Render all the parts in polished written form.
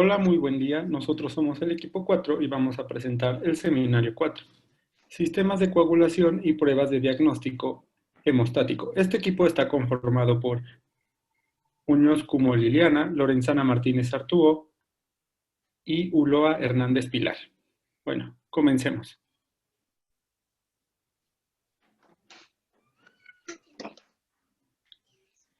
Hola, muy buen día. Nosotros somos el equipo 4 y vamos a presentar el seminario 4. Sistemas de coagulación y pruebas de diagnóstico hemostático. Este equipo está conformado por Muñoz Cumo Liliana, Lorenzana Martínez Artúo y Uloa Hernández Pilar. Bueno, comencemos.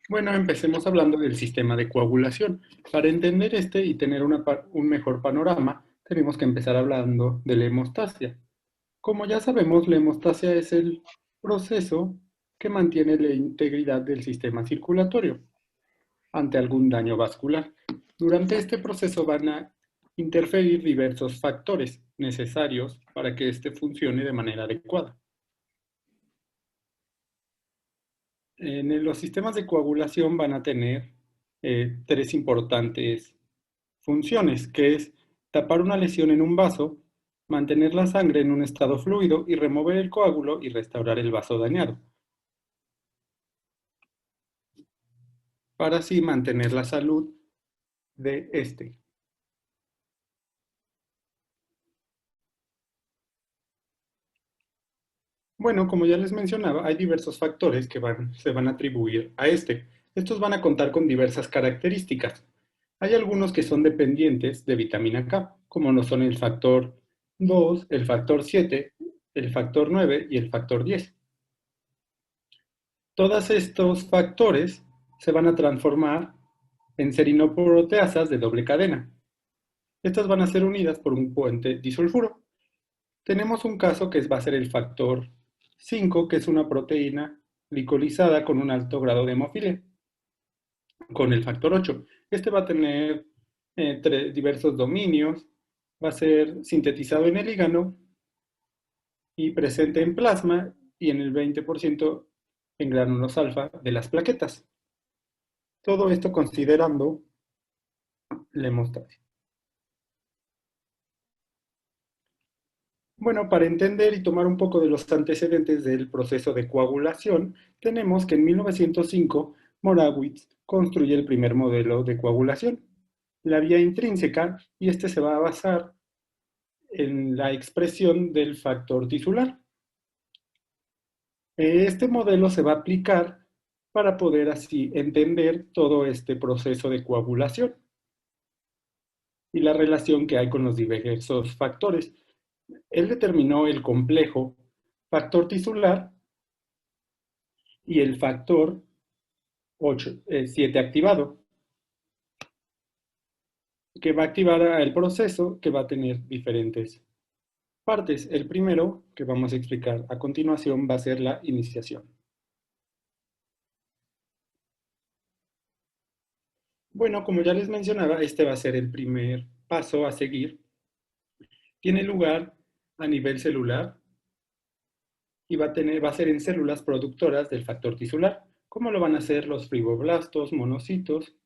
Bueno, empecemos hablando del sistema de coagulación. Para entender este y tener un mejor panorama, tenemos que empezar hablando de la hemostasia. Como ya sabemos, la hemostasia es el proceso que mantiene la integridad del sistema circulatorio ante algún daño vascular. Durante este proceso van a interferir diversos factores necesarios para que éste funcione de manera adecuada. En los sistemas de coagulación van a tener tres importantes funciones, que es tapar una lesión en un vaso, mantener la sangre en un estado fluido y remover el coágulo y restaurar el vaso dañado, para así mantener la salud de este. Bueno, como ya les mencionaba, hay diversos factores que se van a atribuir a este. Estos van a contar con diversas características. Hay algunos que son dependientes de vitamina K, como lo son el factor 2, el factor 7, el factor 9 y el factor 10. Todos estos factores se van a transformar en serinoproteasas de doble cadena. Estas van a ser unidas por un puente disulfuro. Tenemos un caso que va a ser el factor 5, que es una proteína glicolizada con un alto grado de hemofilia, con el factor 8. Este va a tener diversos dominios, va a ser sintetizado en el hígado y presente en plasma y en el 20% en gránulos alfa de las plaquetas. Todo esto considerando la hemostasia. Bueno, para entender y tomar un poco de los antecedentes del proceso de coagulación, tenemos que en 1905 Morawitz construye el primer modelo de coagulación, la vía intrínseca, y este se va a basar en la expresión del factor tisular. Este modelo se va a aplicar para poder así entender todo este proceso de coagulación y la relación que hay con los diversos factores. Él determinó el complejo factor tisular y el factor 7 activado, que va a activar el proceso que va a tener diferentes partes. El primero que vamos a explicar a continuación va a ser la iniciación. Bueno, como ya les mencionaba, este va a ser el primer paso a seguir. Tiene lugar a nivel celular y va a ser en células productoras del factor tisular, como lo van a ser los fibroblastos, monocitos,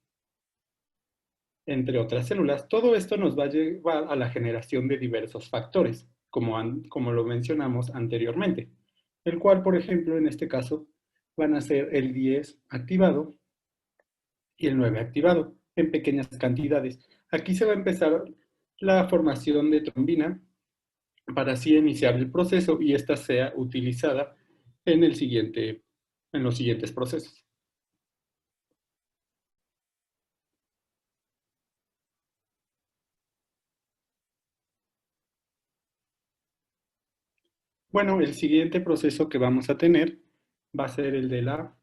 entre otras células. Todo esto nos va a llevar a la generación de diversos factores, como lo mencionamos anteriormente, el cual, por ejemplo, en este caso, van a ser el 10 activado y el 9 activado en pequeñas cantidades. Aquí se va a empezar la formación de trombina para así iniciar el proceso y esta sea utilizada en los siguientes procesos. Bueno, el siguiente proceso que vamos a tener va a ser el de la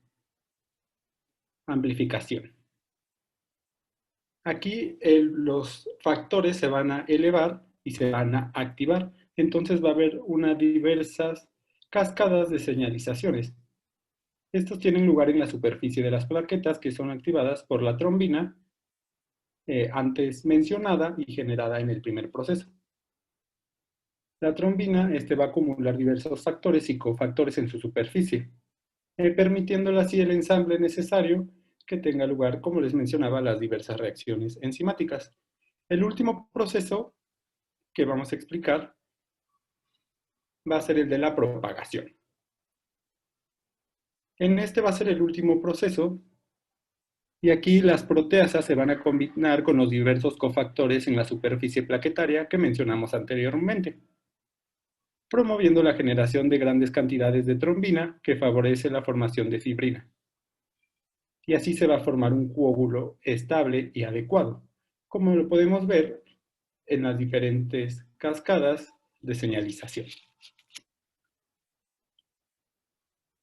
amplificación. Aquí los factores se van a elevar y se van a activar. Entonces va a haber unas diversas cascadas de señalizaciones. Estos tienen lugar en la superficie de las plaquetas que son activadas por la trombina antes mencionada y generada en el primer proceso. La trombina va a acumular diversos factores y cofactores en su superficie, permitiéndole así el ensamble necesario que tenga lugar, como les mencionaba, las diversas reacciones enzimáticas. El último proceso que vamos a explicar va a ser el de la propagación. En este va a ser el último proceso Y aquí las proteasas se van a combinar con los diversos cofactores en la superficie plaquetaria que mencionamos anteriormente, promoviendo la generación de grandes cantidades de trombina que favorece la formación de fibrina. Y así se va a formar un coágulo estable y adecuado, como lo podemos ver en las diferentes cascadas de señalización.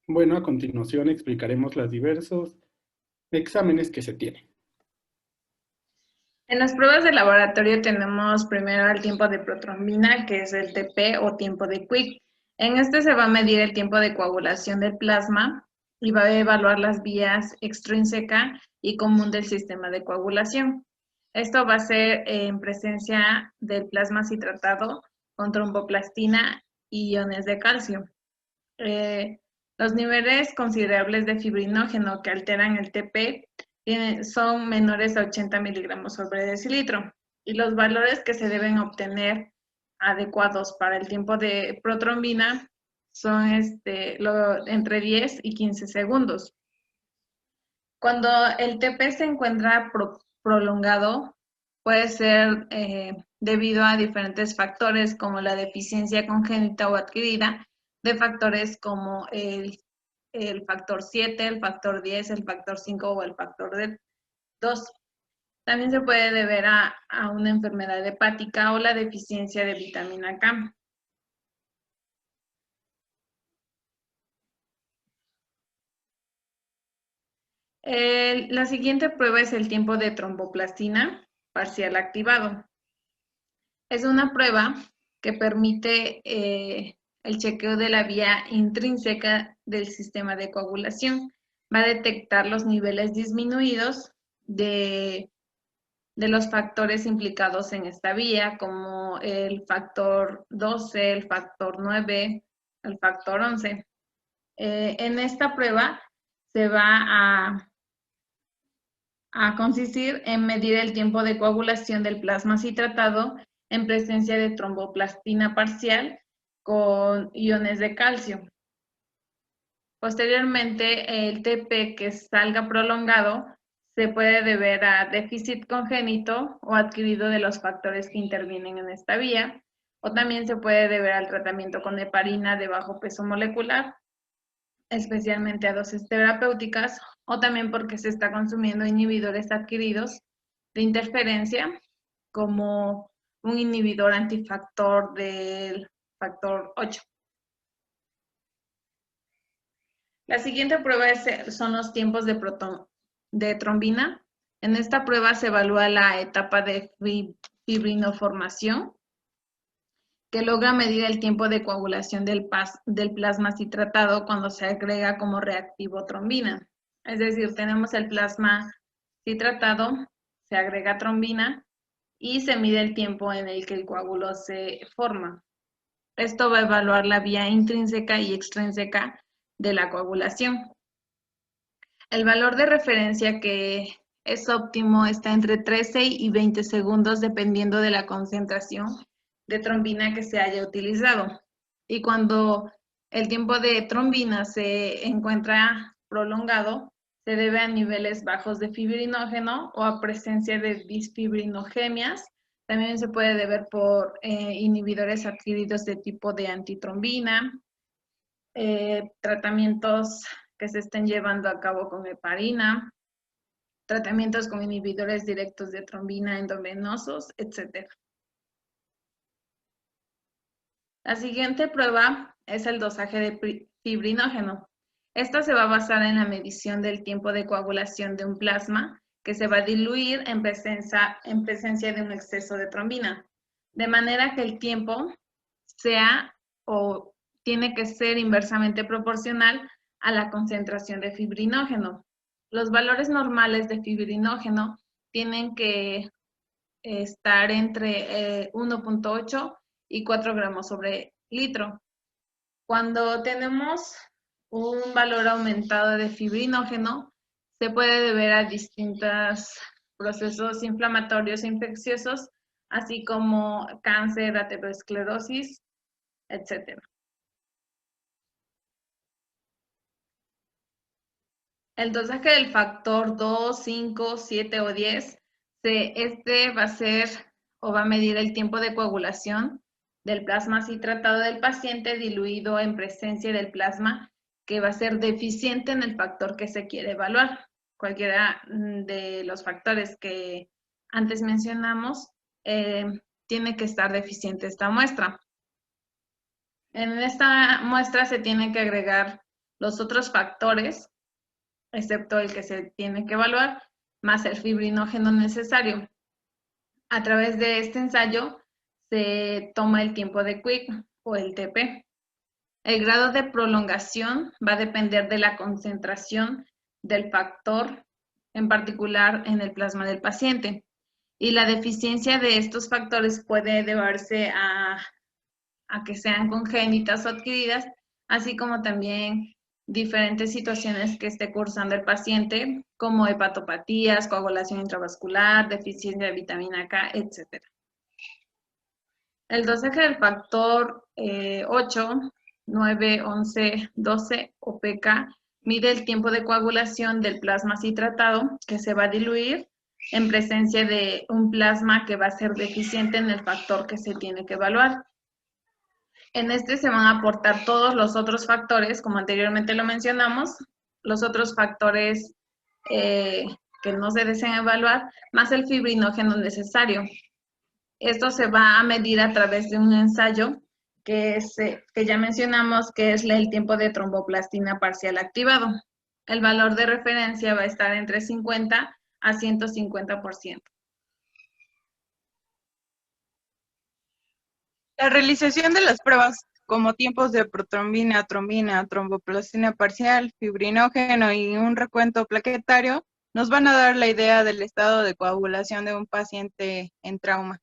Bueno, a continuación explicaremos los diversos exámenes que se tienen. En las pruebas de laboratorio tenemos primero el tiempo de protrombina, que es el TP o tiempo de Quick. En este se va a medir el tiempo de coagulación del plasma y va a evaluar las vías extrínseca y común del sistema de coagulación. Esto va a ser en presencia del plasma citratado con tromboplastina y iones de calcio. Los niveles considerables de fibrinógeno que alteran el TP son menores a 80 miligramos sobre decilitro, y los valores que se deben obtener adecuados para el tiempo de protrombina son entre 10 y 15 segundos. Cuando el TP se encuentra prolongado, puede ser debido a diferentes factores como la deficiencia congénita o adquirida de factores como el factor 7, el factor 10, el factor 5 o el factor 2. También se puede deber a una enfermedad hepática o la deficiencia de vitamina K. La siguiente prueba es el tiempo de tromboplastina parcial activado. Es una prueba que permite el chequeo de la vía intrínseca del sistema de coagulación. Va a detectar los niveles disminuidos de los factores implicados en esta vía, como el factor 12, el factor 9, el factor 11. En esta prueba se va a consistir en medir el tiempo de coagulación del plasma citratado en presencia de tromboplastina parcial con iones de calcio. Posteriormente, el TP que salga prolongado se puede deber a déficit congénito o adquirido de los factores que intervienen en esta vía, o también se puede deber al tratamiento con heparina de bajo peso molecular, especialmente a dosis terapéuticas, o también porque se está consumiendo inhibidores adquiridos de interferencia, como un inhibidor antifactor del factor 8. La siguiente prueba son los tiempos de trombina. En esta prueba se evalúa la etapa de fibrinoformación, que logra medir el tiempo de coagulación del plasma citratado cuando se agrega como reactivo trombina. Es decir, tenemos el plasma citratado, se agrega trombina y se mide el tiempo en el que el coágulo se forma. Esto va a evaluar la vía intrínseca y extrínseca de la coagulación. El valor de referencia que es óptimo está entre 13 y 20 segundos dependiendo de la concentración de trombina que se haya utilizado. Y cuando el tiempo de trombina se encuentra prolongado, se debe a niveles bajos de fibrinógeno o a presencia de disfibrinogemias. También se puede deber por inhibidores adquiridos de tipo de antitrombina, tratamientos que se estén llevando a cabo con heparina, tratamientos con inhibidores directos de trombina endovenosos, etc. La siguiente prueba es el dosaje de fibrinógeno. Esta se va a basar en la medición del tiempo de coagulación de un plasma que se va a diluir en presencia de un exceso de trombina, de manera que el tiempo sea o tiene que ser inversamente proporcional a la concentración de fibrinógeno. Los valores normales de fibrinógeno tienen que estar entre 1.8 y 4 gramos sobre litro. Cuando tenemos un valor aumentado de fibrinógeno, se puede deber a distintos procesos inflamatorios e infecciosos, así como cáncer, aterosclerosis, etc. El dosaje del factor 2, 5, 7 o 10, este va a ser o va a medir el tiempo de coagulación del plasma así tratado del paciente diluido en presencia del plasma que va a ser deficiente en el factor que se quiere evaluar. Cualquiera de los factores que antes mencionamos tiene que estar deficiente esta muestra. En esta muestra se tienen que agregar los otros factores, excepto el que se tiene que evaluar, más el fibrinógeno necesario. A través de este ensayo se toma el tiempo de Quick o el TP. El grado de prolongación va a depender de la concentración del factor, en particular en el plasma del paciente. Y la deficiencia de estos factores puede deberse a que sean congénitas o adquiridas, así como también diferentes situaciones que esté cursando el paciente, como hepatopatías, coagulación intravascular, deficiencia de vitamina K, etc. El dosaje del factor 8, 9, 11, 12 o pK mide el tiempo de coagulación del plasma así tratado que se va a diluir en presencia de un plasma que va a ser deficiente en el factor que se tiene que evaluar. En este se van a aportar todos los otros factores, como anteriormente lo mencionamos, los otros factores que no se deseen evaluar, más el fibrinógeno necesario. Esto se va a medir a través de un ensayo que ya mencionamos, que es el tiempo de tromboplastina parcial activado. El valor de referencia va a estar entre 50 a 150%. La realización de las pruebas como tiempos de protrombina, trombina, tromboplastina parcial, fibrinógeno y un recuento plaquetario nos van a dar la idea del estado de coagulación de un paciente en trauma.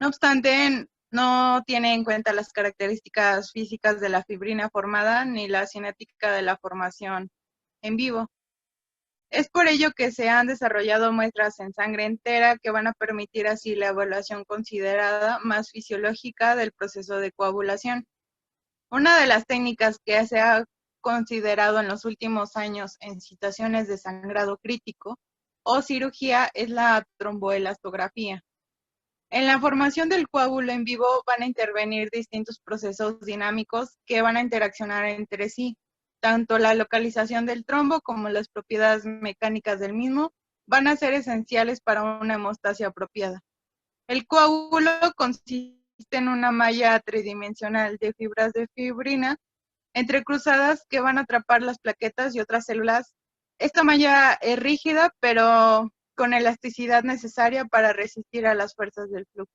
No obstante, no tiene en cuenta las características físicas de la fibrina formada ni la cinética de la formación en vivo. Es por ello que se han desarrollado muestras en sangre entera que van a permitir así la evaluación considerada más fisiológica del proceso de coagulación. Una de las técnicas que se ha considerado en los últimos años en situaciones de sangrado crítico o cirugía es la tromboelastografía. En la formación del coágulo en vivo van a intervenir distintos procesos dinámicos que van a interaccionar entre sí. Tanto la localización del trombo como las propiedades mecánicas del mismo van a ser esenciales para una hemostasia apropiada. El coágulo consiste en una malla tridimensional de fibras de fibrina entrecruzadas que van a atrapar las plaquetas y otras células. Esta malla es rígida, pero con elasticidad necesaria para resistir a las fuerzas del flujo.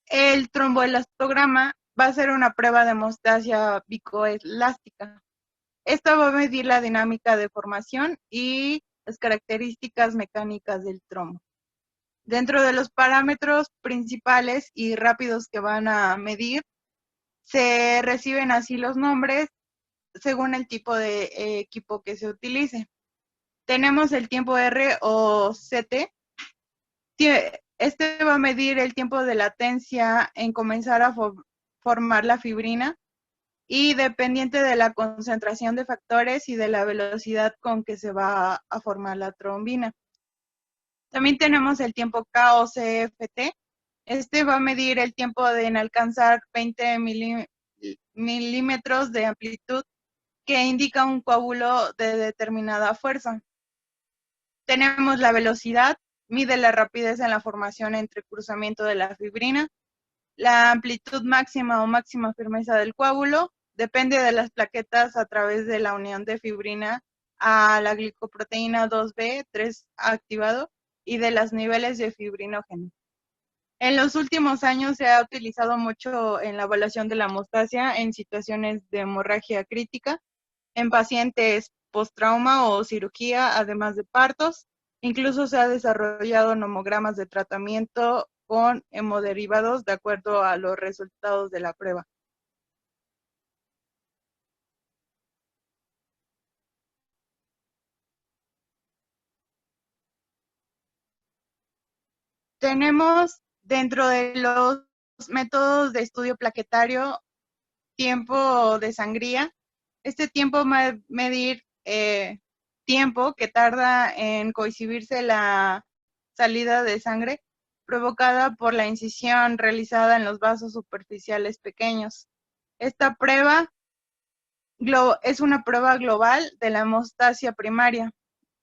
El tromboelastograma va a ser una prueba de hemostasia vicoelástica. Esta va a medir la dinámica de formación y las características mecánicas del trombo. Dentro de los parámetros principales y rápidos que van a medir, se reciben así los nombres según el tipo de equipo que se utilice. Tenemos el tiempo R o CT. Este va a medir el tiempo de latencia en comenzar a formar la fibrina y dependiente de la concentración de factores y de la velocidad con que se va a formar la trombina. También tenemos el tiempo K o CFT. Este va a medir el tiempo en alcanzar 20 milímetros de amplitud que indica un coágulo de determinada fuerza. Tenemos la velocidad, mide la rapidez en la formación entre cruzamiento de la fibrina. La amplitud máxima o máxima firmeza del coágulo depende de las plaquetas a través de la unión de fibrina a la glicoproteína 2B, 3 activado, y de los niveles de fibrinógeno. En los últimos años se ha utilizado mucho en la evaluación de la hemostasia en situaciones de hemorragia crítica, en pacientes post-trauma o cirugía, además de partos. Incluso se ha desarrollado nomogramas de tratamiento con hemoderivados de acuerdo a los resultados de la prueba. Tenemos dentro de los métodos de estudio plaquetario tiempo de sangría. Este tiempo va a medir tiempo que tarda en cohibirse la salida de sangre provocada por la incisión realizada en los vasos superficiales pequeños. Esta prueba es una prueba global de la hemostasia primaria.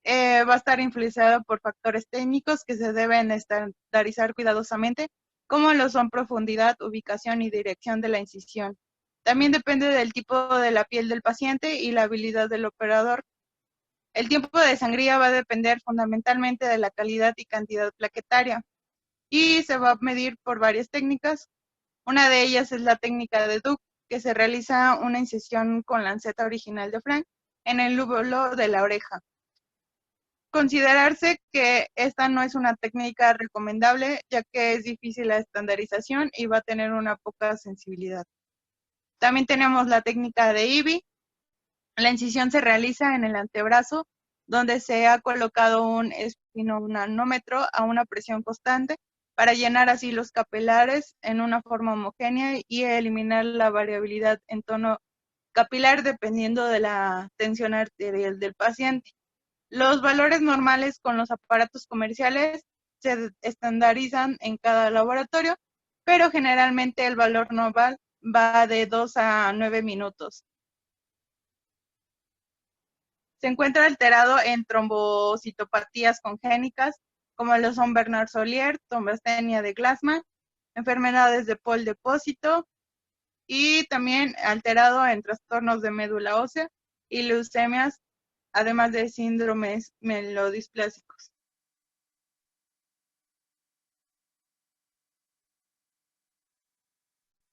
Va a estar influenciada por factores técnicos que se deben estandarizar cuidadosamente, como lo son profundidad, ubicación y dirección de la incisión. También depende del tipo de la piel del paciente y la habilidad del operador. El tiempo de sangría va a depender fundamentalmente de la calidad y cantidad plaquetaria y se va a medir por varias técnicas. Una de ellas es la técnica de Duke, que se realiza una incisión con lanceta original de Frank en el lóbulo de la oreja. Considerarse que esta no es una técnica recomendable, ya que es difícil la estandarización y va a tener una poca sensibilidad. También tenemos la técnica de IBI. La incisión se realiza en el antebrazo, donde se ha colocado un espironanómetro a una presión constante para llenar así los capilares en una forma homogénea y eliminar la variabilidad en tono capilar dependiendo de la tensión arterial del paciente. Los valores normales con los aparatos comerciales se estandarizan en cada laboratorio, pero generalmente el valor normal va de 2 a 9 minutos. Se encuentra alterado en trombocitopatías congénitas, como lo son Bernard-Solier, trombastenia de Glassman, enfermedades de Pol-depósito, y también alterado en trastornos de médula ósea y leucemias, además de síndromes melodisplásicos.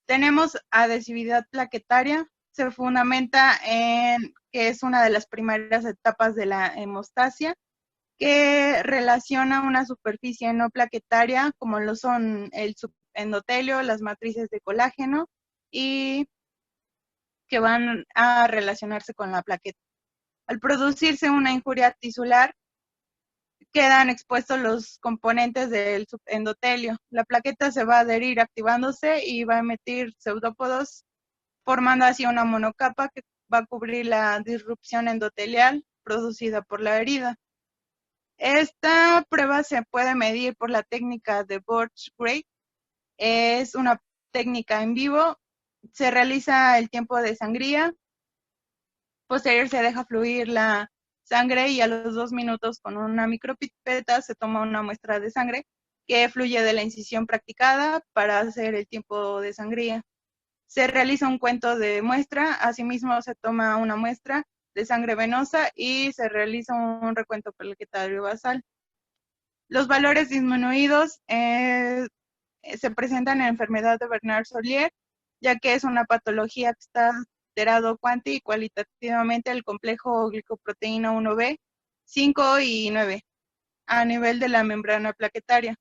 Tenemos adhesividad plaquetaria, se fundamenta en que es una de las primeras etapas de la hemostasia, que relaciona una superficie no plaquetaria, como lo son el subendotelio, las matrices de colágeno, y que van a relacionarse con la plaqueta. Al producirse una injuria tisular, quedan expuestos los componentes del subendotelio. La plaqueta se va a adherir activándose y va a emitir pseudópodos, formando así una monocapa que va a cubrir la disrupción endotelial producida por la herida. Esta prueba se puede medir por la técnica de Borch-Gray. Es una técnica en vivo. Se realiza el tiempo de sangría. Posterior se deja fluir la sangre y a los 2 minutos con una micropipeta se toma una muestra de sangre que fluye de la incisión practicada para hacer el tiempo de sangría. Se realiza un cuento de muestra, asimismo se toma una muestra de sangre venosa y se realiza un recuento plaquetario basal. Los valores disminuidos se presentan en enfermedad de Bernard-Solier, ya que es una patología que está alterado cuanti y cualitativamente el complejo glicoproteína 1B, 5 y 9, a nivel de la membrana plaquetaria.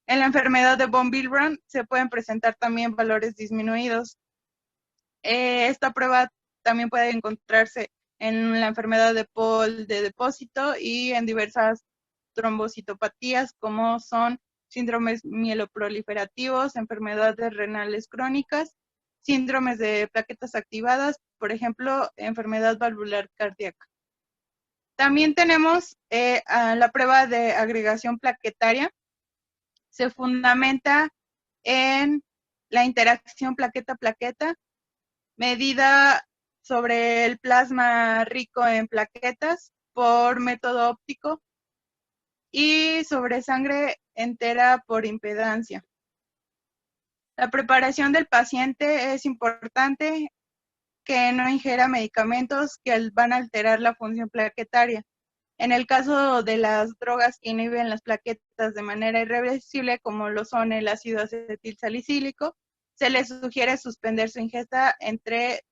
En la enfermedad de von Willebrand se pueden presentar también valores disminuidos. Esta prueba también puede encontrarse en la enfermedad de Pol de depósito y en diversas trombocitopatías como son síndromes mieloproliferativos, enfermedades renales crónicas, síndromes de plaquetas activadas, por ejemplo, enfermedad valvular cardíaca. También tenemos la prueba de agregación plaquetaria. Se fundamenta en la interacción plaqueta-plaqueta, medida sobre el plasma rico en plaquetas por método óptico y sobre sangre entera por impedancia. La preparación del paciente es importante, que no ingiera medicamentos que van a alterar la función plaquetaria. En el caso de las drogas que inhiben las plaquetas de manera irreversible, como lo son el ácido acetilsalicílico, se les sugiere suspender su ingesta entre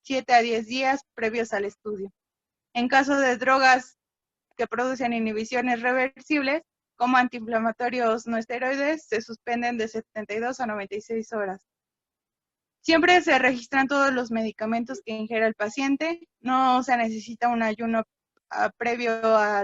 7 a 10 días previos al estudio. En caso de drogas que producen inhibiciones reversibles, como antiinflamatorios no esteroides, se suspenden de 72 a 96 horas. Siempre se registran todos los medicamentos que ingiere el paciente. No se necesita un ayuno previo a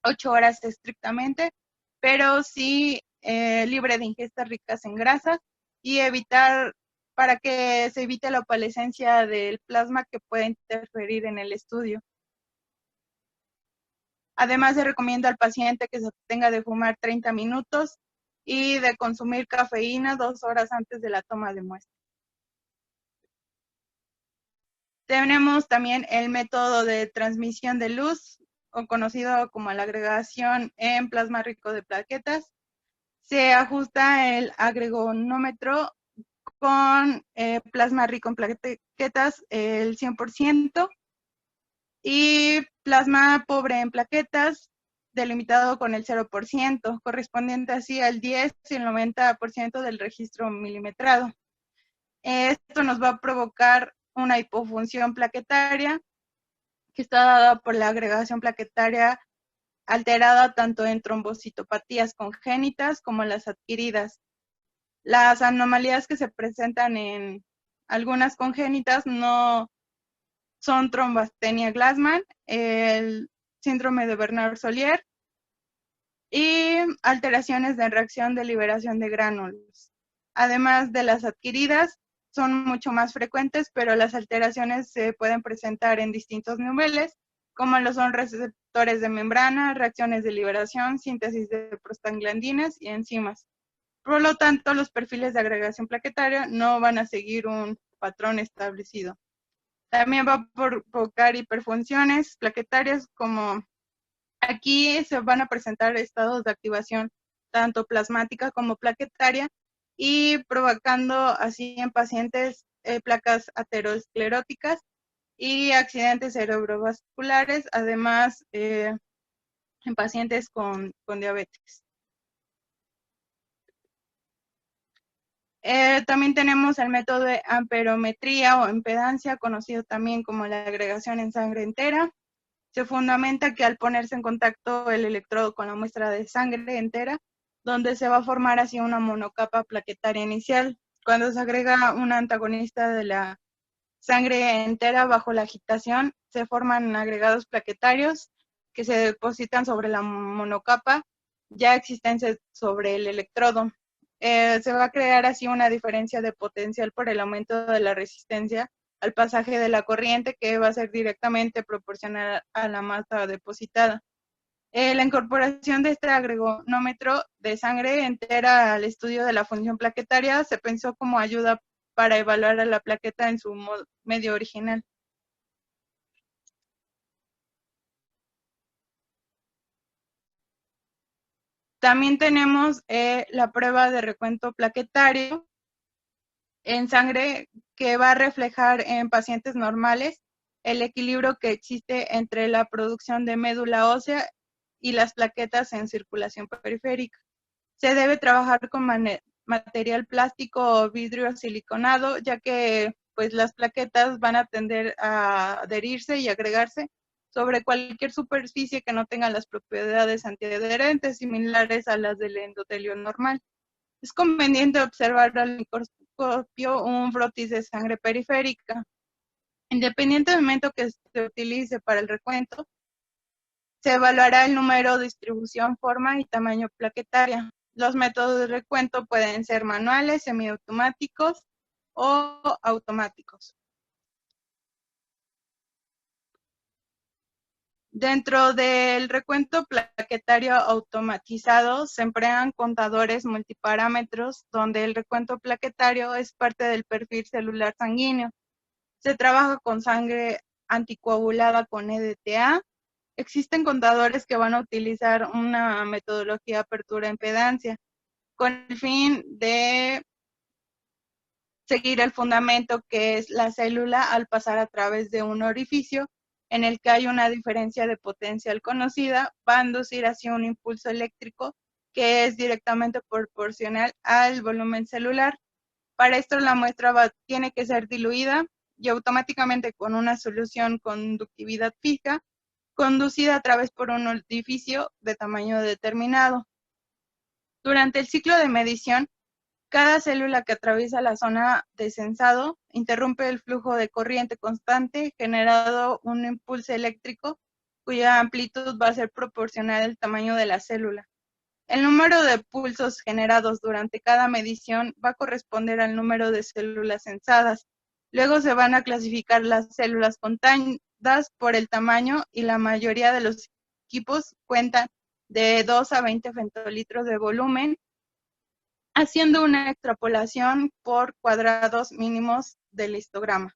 8 horas estrictamente, pero sí libre de ingestas ricas en grasas y evitar, para que se evite la opalescencia del plasma que puede interferir en el estudio. Además, se recomienda al paciente que se abstenga de fumar 30 minutos y de consumir cafeína 2 horas antes de la toma de muestra. Tenemos también el método de transmisión de luz, o conocido como la agregación en plasma rico de plaquetas. Se ajusta el agregonómetro con plasma rico en plaquetas el 100% y plasma pobre en plaquetas delimitado con el 0%, correspondiente así al 10 y el 90% del registro milimetrado. Esto nos va a provocar una hipofunción plaquetaria que está dada por la agregación plaquetaria alterada tanto en trombocitopatías congénitas como las adquiridas. Las anomalías que se presentan en algunas congénitas no son trombastenia Glassman, el síndrome de Bernard-Solier y alteraciones de reacción de liberación de gránulos. Además de las adquiridas, son mucho más frecuentes, pero las alteraciones se pueden presentar en distintos niveles, como lo son receptores de membrana, reacciones de liberación, síntesis de prostaglandinas y enzimas. Por lo tanto, los perfiles de agregación plaquetaria no van a seguir un patrón establecido. También va a provocar hiperfunciones plaquetarias, como aquí se van a presentar estados de activación tanto plasmática como plaquetaria, y provocando así en pacientes placas ateroscleróticas y accidentes cerebrovasculares, además en pacientes con diabetes. También tenemos el método de amperometría o impedancia, conocido también como la agregación en sangre entera. Se fundamenta que al ponerse en contacto el electrodo con la muestra de sangre entera, donde se va a formar así una monocapa plaquetaria inicial. Cuando se agrega un antagonista de la sangre entera bajo la agitación, se forman agregados plaquetarios que se depositan sobre la monocapa ya existente sobre el electrodo. Se va a crear así una diferencia de potencial por el aumento de la resistencia al pasaje de la corriente, que va a ser directamente proporcional a la masa depositada. La incorporación de este agregonómetro de sangre entera al estudio de la función plaquetaria se pensó como ayuda para evaluar a la plaqueta en su medio original. También tenemos la prueba de recuento plaquetario en sangre, que va a reflejar en pacientes normales el equilibrio que existe entre la producción de médula ósea y las plaquetas en circulación periférica. Se debe trabajar con material plástico o vidrio siliconado, ya que pues, las plaquetas van a tender a adherirse y agregarse sobre cualquier superficie que no tenga las propiedades antiadherentes similares a las del endotelio normal. Es conveniente observar al microscopio un frotis de sangre periférica. Independientemente del método que se utilice para el recuento, se evaluará el número, distribución, forma y tamaño plaquetaria. Los métodos de recuento pueden ser manuales, semiautomáticos o automáticos. Dentro del recuento plaquetario automatizado se emplean contadores multiparámetros, donde el recuento plaquetario es parte del perfil celular sanguíneo. Se trabaja con sangre anticoagulada con EDTA. Existen contadores que van a utilizar una metodología apertura-impedancia con el fin de seguir el fundamento que es la célula al pasar a través de un orificio en el que hay una diferencia de potencial conocida, va a inducir así un impulso eléctrico que es directamente proporcional al volumen celular. Para esto la muestra tiene que ser diluida y automáticamente con una solución conductividad fija, conducida a través por un orificio de tamaño determinado. Durante el ciclo de medición, cada célula que atraviesa la zona de sensado interrumpe el flujo de corriente constante, generando un impulso eléctrico cuya amplitud va a ser proporcional al tamaño de la célula. El número de pulsos generados durante cada medición va a corresponder al número de células sensadas. Luego se van a clasificar las células contadas por el tamaño y la mayoría de los equipos cuentan de 2 a 20 femtolitros de volumen, haciendo una extrapolación por cuadrados mínimos del histograma.